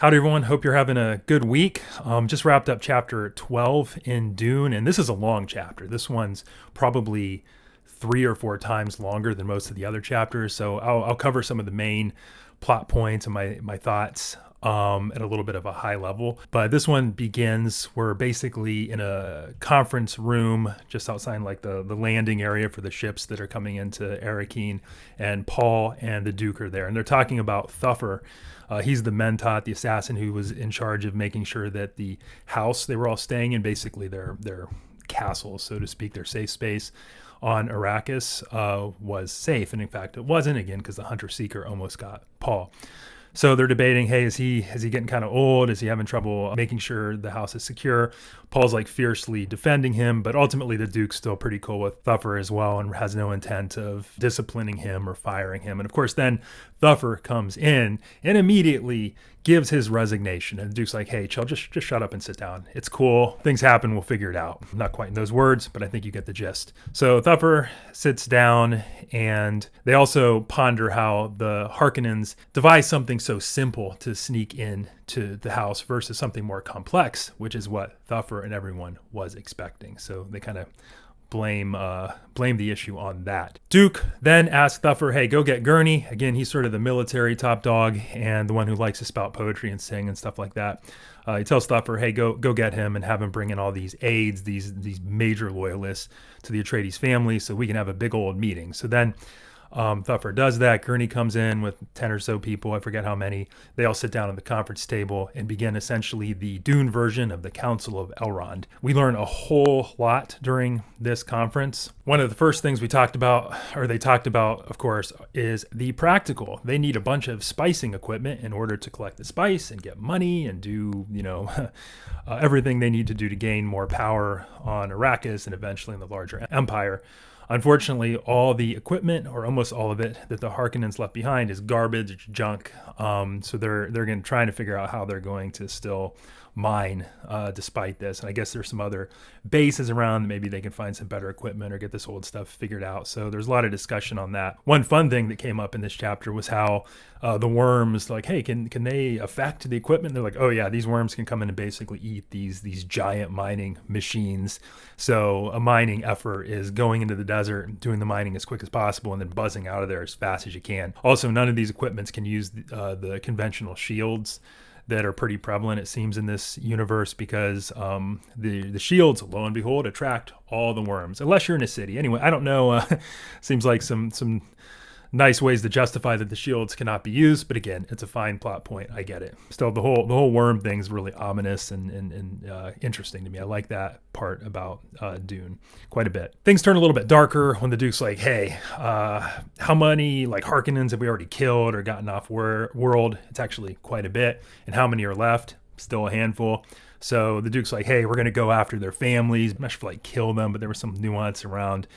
Howdy, everyone. Hope you're having a good week. Just wrapped up chapter 12 in Dune, and this is a long chapter. This one's probably 3 or 4 times longer than most of the other chapters. So I'll cover some of the main plot points and my thoughts at a little bit of a high level. But this one begins, we're basically in a conference room just outside like the landing area for the ships that are coming into Arrakeen, and Paul and the Duke are there, and they're talking about Thufir. He's the Mentat, the assassin who was in charge of making sure that the house they were all staying in, basically their castle, so to speak, their safe space on Arrakis, was safe. And in fact, it wasn't, again, because the Hunter-Seeker almost got Paul. So they're debating, hey, is he getting kind of old? Is he having trouble making sure the house is secure? Paul's like fiercely defending him, but ultimately the Duke's still pretty cool with Thufir as well and has no intent of disciplining him or firing him. And of course, then Thufir comes in and immediately gives his resignation. And the Duke's like, hey, chill, just shut up and sit down. It's cool. Things happen. We'll figure it out. Not quite in those words, but I think you get the gist. So Thufir sits down, and they also ponder how the Harkonnens devised something so simple to sneak in to the house versus something more complex, which is what Thufir and everyone was expecting. So they kind of blame the issue on that. Duke then asks Thufir, hey, go get Gurney. Again, he's sort of the military top dog and the one who likes to spout poetry and sing and stuff like that. He tells Thufir, hey, go get him and have him bring in all these aides, these major loyalists to the Atreides family, so we can have a big old meeting. So then Thufir does that. Gurney comes in with 10 or so people, I forget how many. They all sit down at the conference table and begin essentially the Dune version of the Council of Elrond. We learn a whole lot during this conference. One of the first things they talked about, of course, is the practical. They need a bunch of spicing equipment in order to collect the spice and get money and do, everything they need to do to gain more power on Arrakis and eventually in the larger empire. Unfortunately, all the equipment, or almost all of it, that the Harkonnens left behind is garbage, junk. So they're going to try to figure out how they're going to still mine despite this. And I guess there's some other bases around that maybe they can find some better equipment or get this old stuff figured out. So there's a lot of discussion on that. One fun thing that came up in this chapter was how the worms, like, hey, can they affect the equipment? They're like, oh yeah, these worms can come in and basically eat these giant mining machines. So a mining effort is going into the desert, doing the mining as quick as possible, and then buzzing out of there as fast as you can. Also, none of these equipments can use the conventional shields that are pretty prevalent, it seems, in this universe, because the shields, lo and behold, attract all the worms, unless you're in a city. Anyway, I don't know. Seems like some nice ways to justify that the shields cannot be used, but again, it's a fine plot point. I get it. Still, the whole worm thing is really ominous and interesting to me. I like that part about Dune quite a bit. Things turn a little bit darker when the Duke's like, hey, how many Harkonnens have we already killed or gotten off world? It's actually quite a bit. And how many are left? Still a handful. So the Duke's like, hey, we're going to go after their families. I'm not sure if kill them, but there was some nuance around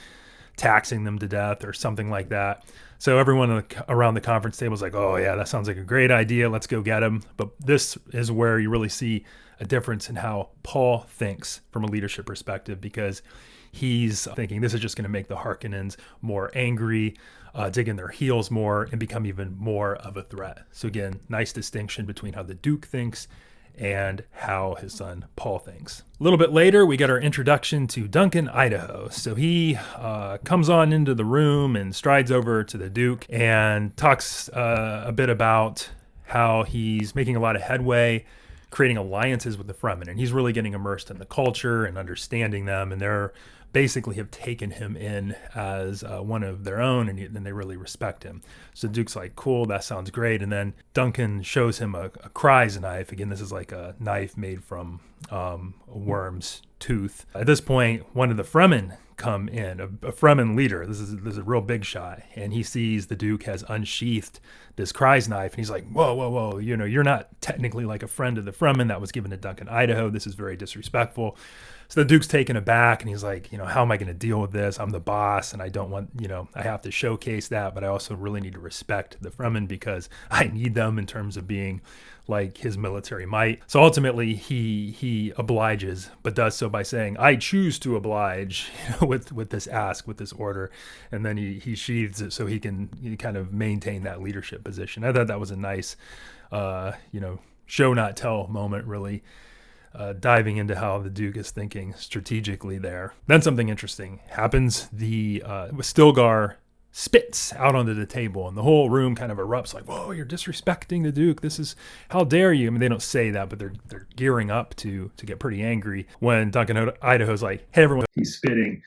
taxing them to death or something like that. So everyone around the conference table is like, oh yeah, that sounds like a great idea. Let's go get him. But this is where you really see a difference in how Paul thinks from a leadership perspective, because he's thinking this is just going to make the Harkonnens more angry, dig in their heels more, and become even more of a threat. So again, nice distinction between how the Duke thinks and how his son Paul thinks. A little bit later, we get our introduction to Duncan Idaho. So he comes on into the room and strides over to the Duke and talks a bit about how he's making a lot of headway creating alliances with the Fremen, and he's really getting immersed in the culture and understanding them, and they're basically have taken him in as one of their own, and then they really respect him. So Duke's like, cool, that sounds great. And then Duncan shows him a Kryze knife. Again, this is like a knife made from a worm's tooth. At this point, one of the Fremen come in, a Fremen leader. This is a real big shot, and he sees the Duke has unsheathed this Kryze knife, and he's like, whoa, you're not technically like a friend of the Fremen. That was given to Duncan Idaho. This is very disrespectful. So the Duke's taken aback, and he's like, how am I going to deal with this? I'm the boss, and I don't want, I have to showcase that, but I also really need to respect the Fremen because I need them in terms of being like his military might. So ultimately he obliges, but does so by saying, I choose to oblige, with this ask, with this order. And then he sheathes it so he can kind of maintain that leadership position. I thought that was a nice, show not tell moment, really diving into how the Duke is thinking strategically there. Then something interesting happens. The Stilgar spits out onto the table, and the whole room kind of erupts like, "Whoa, you're disrespecting the Duke. This is, how dare you?" I mean, they don't say that, but they're gearing up to get pretty angry when Duncan Idaho's like, "Hey, everyone, he's spitting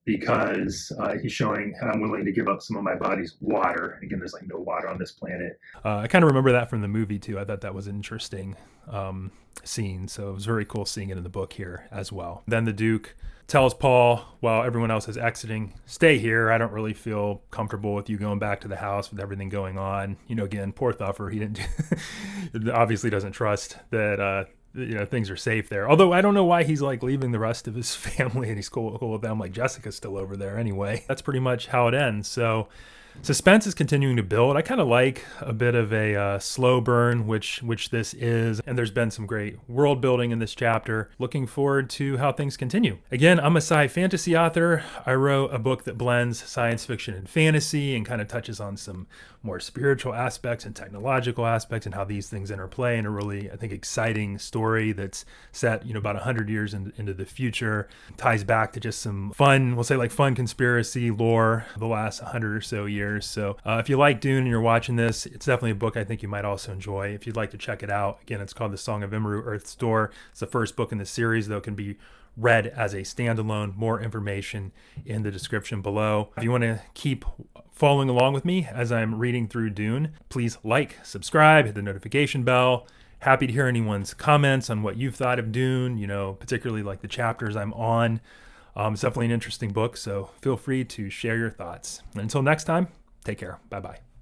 because he's showing how I'm willing to give up some of my body's water." Again, there's like no water on this planet. I kind of remember that from the movie too. I thought that was an interesting scene. So it was very cool seeing it in the book here as well. Then the Duke tells Paul, while everyone else is exiting, "Stay here. I don't really feel comfortable with you going back to the house with everything going on." Again, poor Thuffer. He didn't obviously doesn't trust that things are safe there. Although I don't know why he's like leaving the rest of his family and he's cool with them. Like, Jessica's still over there anyway. That's pretty much how it ends. So suspense is continuing to build. I kind of like a bit of a slow burn, which this is. And there's been some great world building in this chapter. Looking forward to how things continue. Again, I'm a sci-fantasy author. I wrote a book that blends science fiction and fantasy and kind of touches on some more spiritual aspects and technological aspects and how these things interplay in a really, I think, exciting story that's set, about 100 years into the future. Ties back to just some fun, we'll say like fun conspiracy lore the last 100 or so years. So if you like Dune and you're watching this, it's definitely a book I think you might also enjoy. If you'd like to check it out, again, it's called The Song of Imru, Earth's Door. It's the first book in the series, though it can be read as a standalone. More information in the description below. If you want to keep following along with me as I'm reading through Dune, please like, subscribe, hit the notification bell. Happy to hear anyone's comments on what you've thought of Dune, particularly like the chapters I'm on. It's definitely an interesting book, so feel free to share your thoughts. And until next time, take care. Bye-bye.